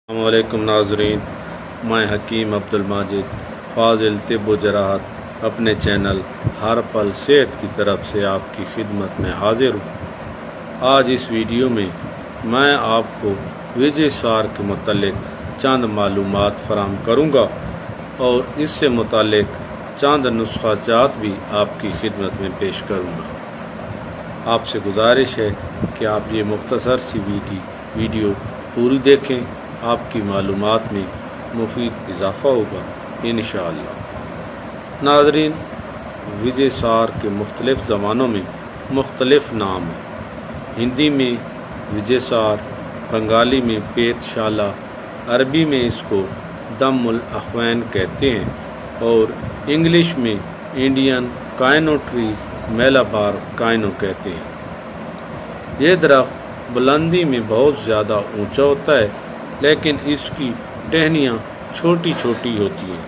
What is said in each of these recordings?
السلام علیکم ناظرین، میں حکیم عبدالماجد فاضل طب و جراحت اپنے چینل ہر پل صحت کی طرف سے آپ کی خدمت میں حاضر ہوں۔ آج اس ویڈیو میں میں آپ کو وجے سار کے متعلق چند معلومات فراہم کروں گا اور اس سے متعلق چند نسخہ جات بھی آپ کی خدمت میں پیش کروں گا۔ آپ سے گزارش ہے کہ آپ یہ مختصر سی ویڈیو پوری دیکھیں، آپ کی معلومات میں مفید اضافہ ہوگا انشاءاللہ۔ ناظرین، وجے سار کے مختلف زبانوں میں مختلف نام ہیں۔ ہندی میں وجے سار، بنگالی میں پیت شالہ، عربی میں اس کو دم الاخوین کہتے ہیں اور انگلش میں انڈین کائنو ٹری میلابار کائنو کہتے ہیں۔ یہ درخت بلندی میں بہت زیادہ اونچا ہوتا ہے، لیکن اس کی ٹہنیاں چھوٹی چھوٹی ہوتی ہیں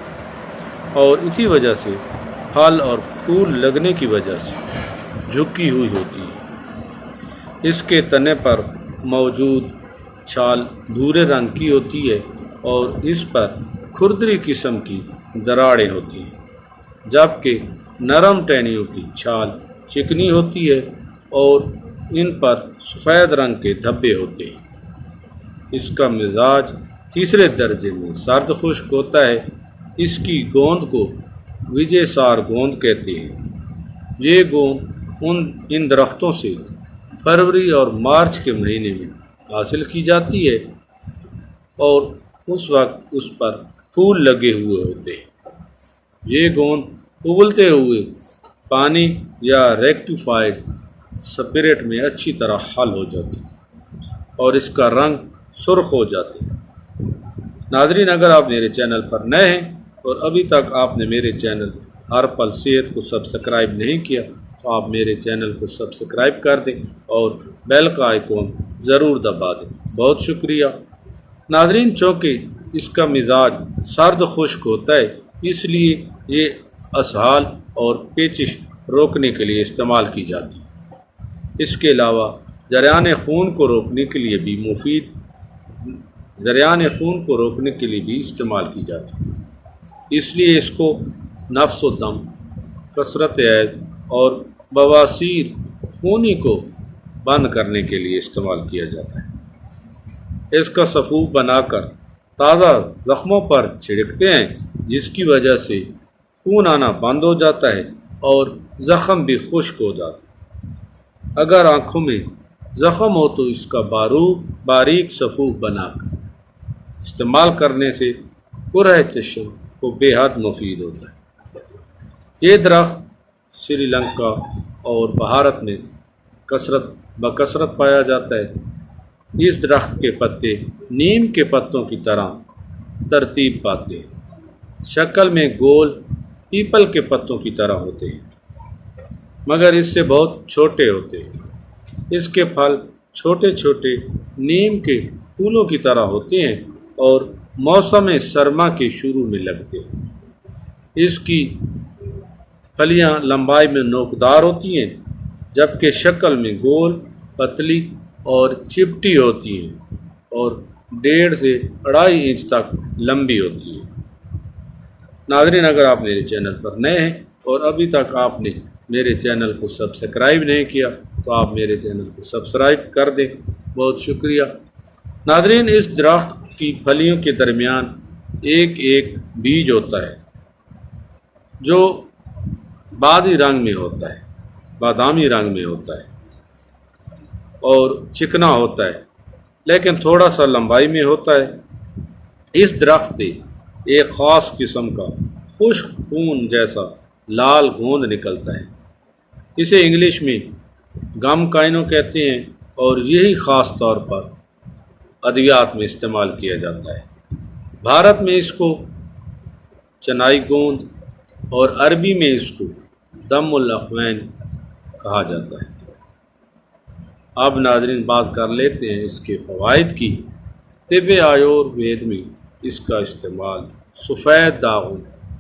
اور اسی وجہ سے پھل اور پھول لگنے کی وجہ سے جھکی ہوئی ہوتی ہے۔ اس کے تنے پر موجود چھال بھورے رنگ کی ہوتی ہے اور اس پر کھردری قسم کی دراڑیں ہوتی ہیں، جبکہ نرم ٹہنیوں کی چھال چکنی ہوتی ہے اور ان پر سفید رنگ کے دھبے ہوتے ہیں۔ اس کا مزاج تیسرے درجے میں سرد خشک ہوتا ہے۔ اس کی گوند کو وجے سار گوند کہتے ہیں۔ یہ گوند ان درختوں سے فروری اور مارچ کے مہینے میں حاصل کی جاتی ہے اور اس وقت اس پر پھول لگے ہوئے ہوتے ہیں۔ یہ گوند اگلتے ہوئے پانی یا ریکٹیفائڈ سپرٹ میں اچھی طرح حل ہو جاتی ہے اور اس کا رنگ سرخ ہو جاتے ہیں۔ ناظرین، اگر آپ میرے چینل پر نئے ہیں اور ابھی تک آپ نے میرے چینل ہر پل صحت کو سبسکرائب نہیں کیا تو آپ میرے چینل کو سبسکرائب کر دیں اور بیل کا آئیکن ضرور دبا دیں۔ بہت شکریہ۔ ناظرین، چونکہ اس کا مزاج سرد خشک ہوتا ہے، اس لیے یہ اسہال اور پیچش روکنے کے لیے استعمال کی جاتی ہے۔ اس کے علاوہ جریان خون کو روکنے کے لیے بھی استعمال کی جاتی ہے۔ اس لیے اس کو نفس و دم، کثرت حیض اور بواسیر خونی کو بند کرنے کے لیے استعمال کیا جاتا ہے۔ اس کا سفوف بنا کر تازہ زخموں پر چھڑکتے ہیں، جس کی وجہ سے خون آنا بند ہو جاتا ہے اور زخم بھی خشک ہو جاتا ہے۔ اگر آنکھوں میں زخم ہو تو اس کا باریک سفوف بنا کر استعمال کرنے سے کرہ چشم کو بے حد مفید ہوتا ہے۔ یہ درخت سری لنکا اور بھارت میں بکثرت پایا جاتا ہے۔ اس درخت کے پتے نیم کے پتوں کی طرح ترتیب پاتے ہیں، شکل میں گول پیپل کے پتوں کی طرح ہوتے ہیں، مگر اس سے بہت چھوٹے ہوتے ہیں۔ اس کے پھل چھوٹے چھوٹے نیم کے پھولوں کی طرح ہوتے ہیں اور موسم سرما کے شروع میں لگتے ہیں۔ اس کی پھلیاں لمبائی میں نوکدار ہوتی ہیں، جبکہ شکل میں گول، پتلی اور چپٹی ہوتی ہیں اور 1.5 سے 2.5 انچ تک لمبی ہوتی ہیں۔ ناظرین، اگر آپ میرے چینل پر نئے ہیں اور ابھی تک آپ نے میرے چینل کو سبسکرائب نہیں کیا تو آپ میرے چینل کو سبسکرائب کر دیں۔ بہت شکریہ۔ ناظرین، اس درخت کی پھلیوں کے درمیان ایک بیج ہوتا ہے جو بادامی رنگ میں ہوتا ہے اور چکنا ہوتا ہے، لیکن تھوڑا سا لمبائی میں ہوتا ہے۔ اس درخت سے ایک خاص قسم کا خشک خون جیسا لال گوند نکلتا ہے۔ اسے انگلش میں گم کائنو کہتے ہیں اور یہی خاص طور پر ادویات میں استعمال کیا جاتا ہے۔ بھارت میں اس کو چنائی گوند اور عربی میں اس کو دم الاخوین کہا جاتا ہے۔ اب ناظرین، بات کر لیتے ہیں اس کے فوائد کی۔ طب آیوروید میں اس کا استعمال سفید داغوں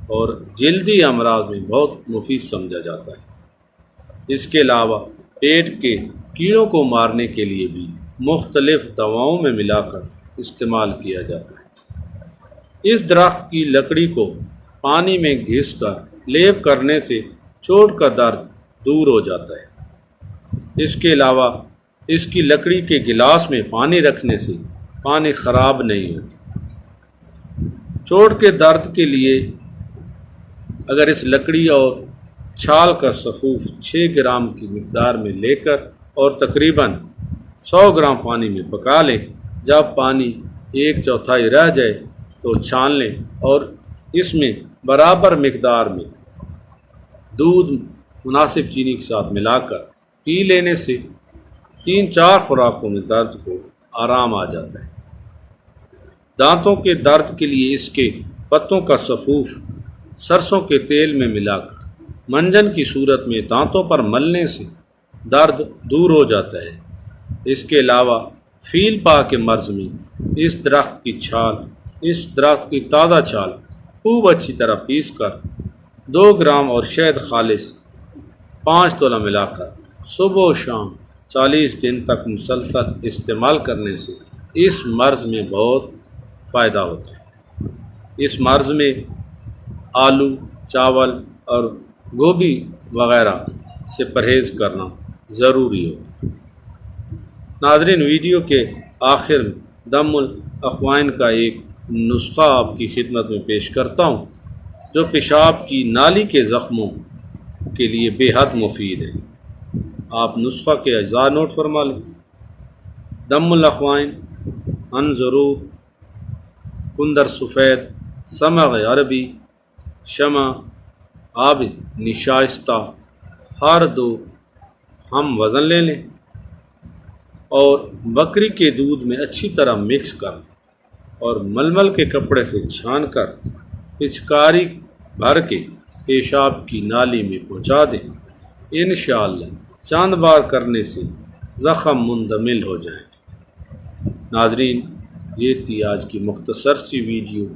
اور جلدی امراض میں بہت مفید سمجھا جاتا ہے۔ اس کے علاوہ پیٹ کے کیڑوں کو مارنے کے لیے بھی مختلف دواؤں میں ملا کر استعمال کیا جاتا ہے۔ اس درخت کی لکڑی کو پانی میں گھس کر لیپ کرنے سے چوٹ کا درد دور ہو جاتا ہے۔ اس کے علاوہ اس کی لکڑی کے گلاس میں پانی رکھنے سے پانی خراب نہیں ہوتا۔ چوٹ کے درد کے لیے اگر اس لکڑی اور چھال کا سفوف 6 گرام کی مقدار میں لے کر اور تقریباً 100 گرام پانی میں پکا لیں، جب پانی 1/4 رہ جائے تو چھان لیں اور اس میں برابر مقدار میں دودھ مناسب چینی کے ساتھ ملا کر پی لینے سے 3-4 خوراکوں میں درد کو آرام آ جاتا ہے۔ دانتوں کے درد کے لیے اس کے پتوں کا سفوف سرسوں کے تیل میں ملا کر منجن کی صورت میں دانتوں پر ملنے سے درد دور ہو جاتا ہے۔ اس کے علاوہ فیل پا کے مرض میں اس درخت کی تازہ چھال خوب اچھی طرح پیس کر 2 گرام اور شہد خالص 5 تولہ ملا کر صبح و شام 40 دن تک مسلسل استعمال کرنے سے اس مرض میں بہت فائدہ ہوتا ہے۔ اس مرض میں آلو، چاول اور گوبھی وغیرہ سے پرہیز کرنا ضروری ہوتا ہے۔ ناظرین، ویڈیو کے آخر میں دم الاخوان کا ایک نسخہ آپ کی خدمت میں پیش کرتا ہوں جو پیشاب کی نالی کے زخموں کے لیے بے حد مفید ہے۔ آپ نسخہ کے اجزاء نوٹ فرما لیں۔ دم الاخوان، انظرور، کندر سفید، سمغ عربی، شمع، عابد نشائستہ، ہر 2 ہم وزن لے لیں اور بکری کے دودھ میں اچھی طرح مکس کر لیں اور ململ کے کپڑے سے چھان کر پچکاری بھر کے پیشاب کی نالی میں پہنچا دیں۔ انشاءاللہ چند بار کرنے سے زخم مندمل ہو جائیں۔ ناظرین، یہ تھی آج کی مختصر سی ویڈیو۔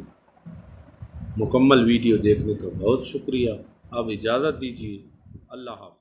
مکمل ویڈیو دیکھنے کا بہت شکریہ۔ اب اجازت دیجیے، اللہ حافظ۔